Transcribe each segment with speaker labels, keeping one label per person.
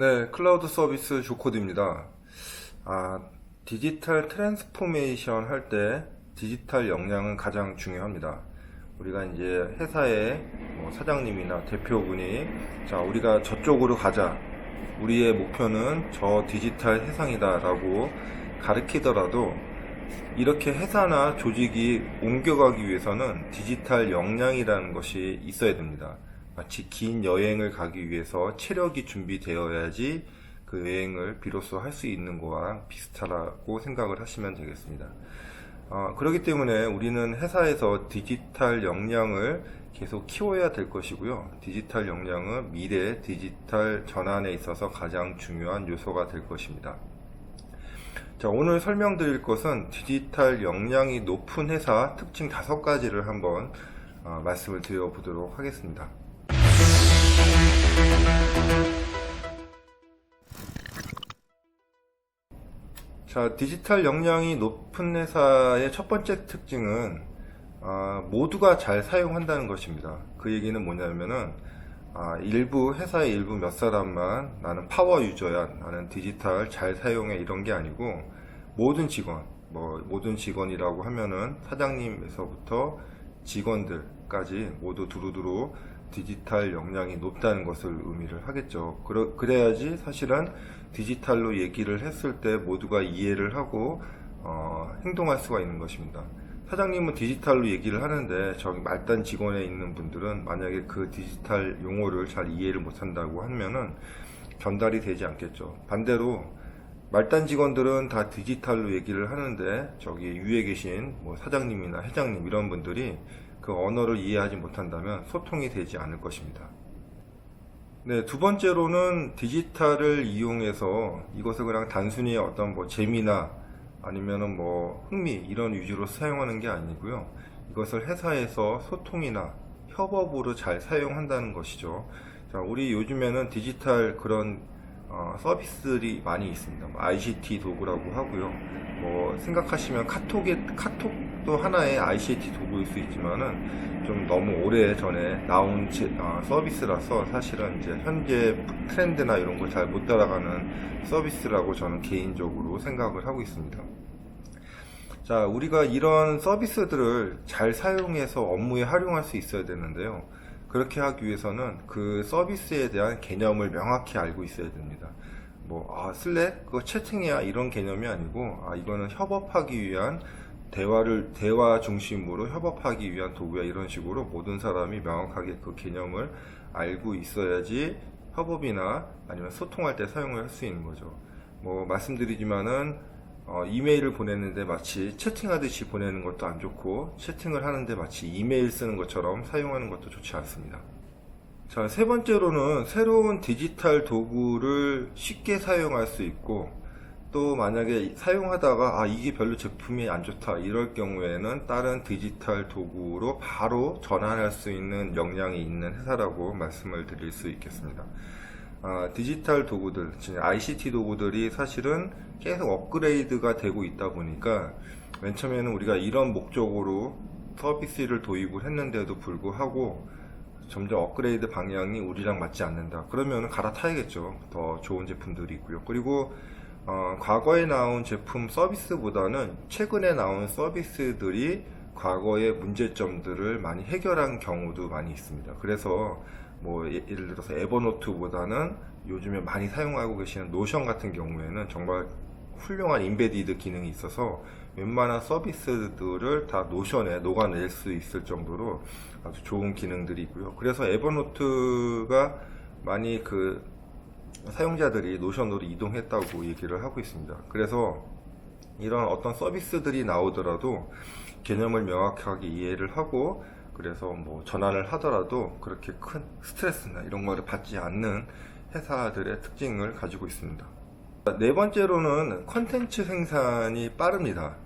Speaker 1: 네, 클라우드 서비스 조코드입니다. 디지털 트랜스포메이션 할 때 디지털 역량은 가장 중요합니다. 우리가 이제 회사의 사장님이나 대표분이 우리가 저쪽으로 가자. 우리의 목표는 저 디지털 세상이다 라고 가르치더라도 이렇게 회사나 조직이 옮겨가기 위해서는 디지털 역량이라는 것이 있어야 됩니다. 마치 긴 여행을 가기 위해서 체력이 준비되어야지 그 여행을 비로소 할 수 있는 거와 비슷하다고 생각을 하시면 되겠습니다. 그렇기 때문에 우리는 회사에서 디지털 역량을 계속 키워야 될 것이고요. 디지털 역량은 미래 디지털 전환에 있어서 가장 중요한 요소가 될 것입니다. 오늘 설명드릴 것은 디지털 역량이 높은 회사 특징 5가지를 한번 말씀을 드려보도록 하겠습니다. 디지털 역량이 높은 회사의 첫 번째 특징은 모두가 잘 사용한다는 것입니다. 그 얘기는 뭐냐면은 일부 회사의 일부 몇 사람만 나는 파워 유저야, 나는 디지털 잘 사용해, 이런 게 아니고 모든 직원, 모든 직원이라고 하면은 사장님에서부터 직원들까지 모두 두루두루 디지털 역량이 높다는 것을 의미를 하겠죠. 그래야지 사실은 디지털로 얘기를 했을 때 모두가 이해를 하고 행동할 수가 있는 것입니다. 사장님은 디지털로 얘기를 하는데 저기 말단 직원에 있는 분들은 만약에 그 디지털 용어를 잘 이해를 못한다고 하면은 전달이 되지 않겠죠. 반대로 말단 직원들은 다 디지털로 얘기를 하는데 저기 위에 계신 사장님이나 회장님 이런 분들이 그 언어를 이해하지 못한다면 소통이 되지 않을 것입니다. 네, 두 번째로는 디지털을 이용해서 이것을 그냥 단순히 어떤 재미나 아니면은 흥미 이런 위주로 사용하는 게 아니고요. 이것을 회사에서 소통이나 협업으로 잘 사용한다는 것이죠. 우리 요즘에는 디지털 그런 서비스들이 많이 있습니다. ICT 도구라고 하고요. 생각하시면 카톡도 하나의 ICT 도구일 수 있지만은 좀 너무 오래 전에 나온 서비스라서 사실은 이제 현재 트렌드나 이런 걸 잘 못 따라가는 서비스라고 저는 개인적으로 생각을 하고 있습니다. 우리가 이런 서비스들을 잘 사용해서 업무에 활용할 수 있어야 되는데요. 그렇게 하기 위해서는 그 서비스에 대한 개념을 명확히 알고 있어야 됩니다. 슬랙? 그거 채팅이야? 이런 개념이 아니고, 이거는 협업하기 위한 대화 중심으로 협업하기 위한 도구야. 이런 식으로 모든 사람이 명확하게 그 개념을 알고 있어야지 협업이나 아니면 소통할 때 사용을 할 수 있는 거죠. 말씀드리지만은, 이메일을 보내는데 마치 채팅하듯이 보내는 것도 안 좋고, 채팅을 하는데 마치 이메일 쓰는 것처럼 사용하는 것도 좋지 않습니다. 세 번째로는 새로운 디지털 도구를 쉽게 사용할 수 있고, 또 만약에 사용하다가 이게 별로 제품이 안 좋다 이럴 경우에는 다른 디지털 도구로 바로 전환할 수 있는 역량이 있는 회사라고 말씀을 드릴 수 있겠습니다. 디지털 도구들, ICT 도구들이 사실은 계속 업그레이드가 되고 있다 보니까 맨 처음에는 우리가 이런 목적으로 서비스를 도입을 했는데도 불구하고 점점 업그레이드 방향이 우리랑 맞지 않는다. 그러면 갈아타야겠죠. 더 좋은 제품들이 있고요. 그리고 과거에 나온 제품 서비스보다는 최근에 나온 서비스들이 과거의 문제점들을 많이 해결한 경우도 많이 있습니다. 그래서 예를 들어서 에버노트보다는 요즘에 많이 사용하고 계시는 노션 같은 경우에는 정말 훌륭한 인베디드 기능이 있어서 웬만한 서비스들을 다 노션에 녹아낼 수 있을 정도로 아주 좋은 기능들이 있고요. 그래서 에버노트가 많이 사용자들이 노션으로 이동했다고 얘기를 하고 있습니다. 그래서 이런 어떤 서비스들이 나오더라도 개념을 명확하게 이해를 하고, 그래서 전환을 하더라도 그렇게 큰 스트레스나 이런 거를 받지 않는 회사들의 특징을 가지고 있습니다. 네 번째로는 컨텐츠 생산이 빠릅니다.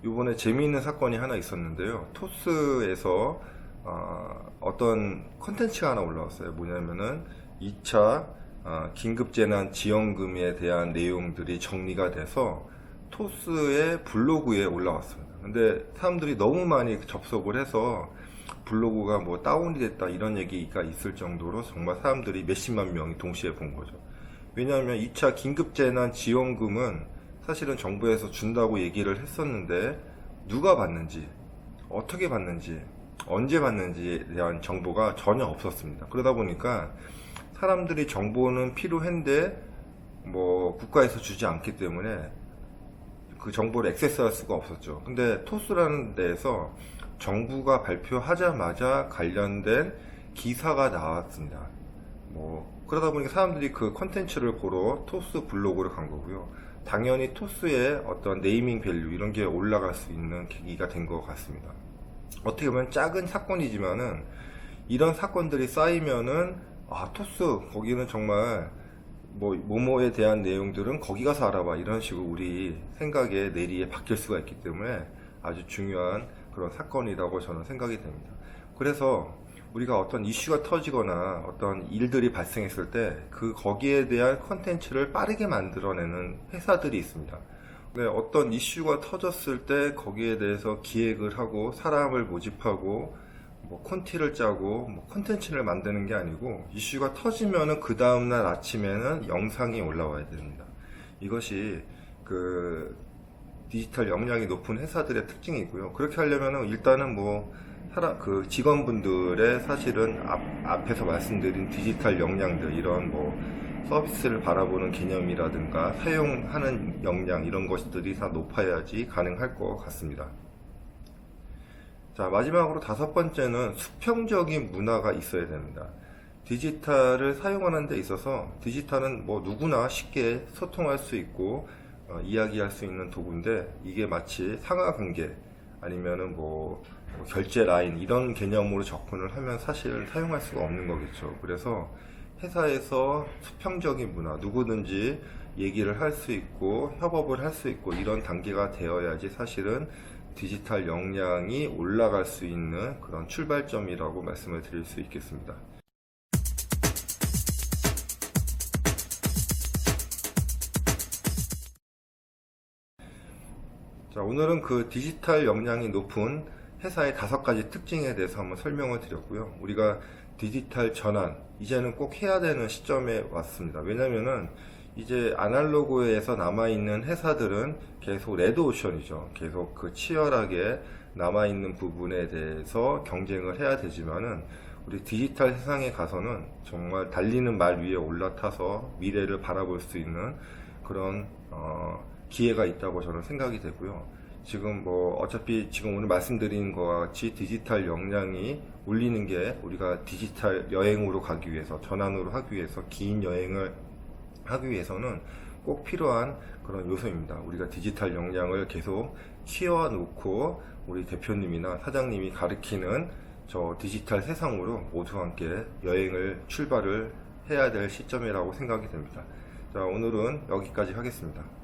Speaker 1: 이번에 재미있는 사건이 하나 있었는데요. 토스에서 어떤 컨텐츠가 하나 올라왔어요. 뭐냐면은 2차 긴급재난지원금에 대한 내용들이 정리가 돼서 토스의 블로그에 올라왔습니다. 근데 사람들이 너무 많이 접속을 해서 블로그가 다운이 됐다 이런 얘기가 있을 정도로 정말 사람들이 몇십만 명이 동시에 본 거죠. 왜냐하면 2차 긴급재난지원금은 사실은 정부에서 준다고 얘기를 했었는데 누가 받는지, 어떻게 받는지, 언제 받는지에 대한 정보가 전혀 없었습니다. 그러다 보니까 사람들이 정보는 필요한데 뭐 국가에서 주지 않기 때문에 그 정보를 액세스할 수가 없었죠. 근데 토스라는 데에서 정부가 발표하자마자 관련된 기사가 나왔습니다. 뭐 그러다 보니까 사람들이 그 컨텐츠를 보러 토스 블로그를 간 거고요. 당연히 토스의 어떤 네이밍 밸류 이런 게 올라갈 수 있는 계기가 된 것 같습니다. 어떻게 보면 작은 사건이지만은 이런 사건들이 쌓이면은 토스 거기는 정말 뭐 뭐뭐에 대한 내용들은 거기 가서 알아봐 이런 식으로 우리 생각의 내리에 바뀔 수가 있기 때문에 아주 중요한 그런 사건이라고 저는 생각이 됩니다. 그래서 우리가 어떤 이슈가 터지거나 어떤 일들이 발생했을 때 그 거기에 대한 컨텐츠를 빠르게 만들어내는 회사들이 있습니다. 네, 어떤 이슈가 터졌을 때 거기에 대해서 기획을 하고 사람을 모집하고 뭐 콘티를 짜고 뭐 콘텐츠를 만드는 게 아니고 이슈가 터지면은 그 다음날 아침에는 영상이 올라와야 됩니다. 이것이 그 디지털 역량이 높은 회사들의 특징이고요. 그렇게 하려면은 일단은 뭐 그 직원분들의 사실은 앞에서 말씀드린 디지털 역량들 이런 뭐 서비스를 바라보는 개념이라든가 사용하는 역량 이런 것들이 다 높아야지 가능할 것 같습니다. 자, 마지막으로 5번째는 수평적인 문화가 있어야 됩니다. 디지털을 사용하는 데 있어서 디지털은 뭐 누구나 쉽게 소통할 수 있고 이야기할 수 있는 도구인데 이게 마치 상하관계 아니면은 뭐 결제 라인 이런 개념으로 접근을 하면 사실 사용할 수가 없는 거겠죠. 그래서 회사에서 수평적인 문화, 누구든지 얘기를 할 수 있고 협업을 할 수 있고 이런 단계가 되어야지 사실은 디지털 역량이 올라갈 수 있는 그런 출발점이라고 말씀을 드릴 수 있겠습니다. 자, 오늘은 그 디지털 역량이 높은 회사의 5가지 특징에 대해서 한번 설명을 드렸고요. 우리가 디지털 전환, 이제는 꼭 해야 되는 시점에 왔습니다. 왜냐면은 이제 아날로그에서 남아있는 회사들은 계속 레드오션이죠. 계속 그 치열하게 남아있는 부분에 대해서 경쟁을 해야 되지만은 우리 디지털 세상에 가서는 정말 달리는 말 위에 올라타서 미래를 바라볼 수 있는 그런 기회가 있다고 저는 생각이 되고요. 지금 뭐 어차피 지금 오늘 말씀드린 것과 같이 디지털 역량이 올리는 게 우리가 디지털 여행으로 가기 위해서 전환으로 하기 위해서 긴 여행을 하기 위해서는 꼭 필요한 그런 요소입니다. 우리가 디지털 역량을 계속 키워놓고 우리 대표님이나 사장님이 가르치는 저 디지털 세상으로 모두 함께 여행을 출발을 해야 될 시점이라고 생각이 됩니다. 자, 오늘은 여기까지 하겠습니다.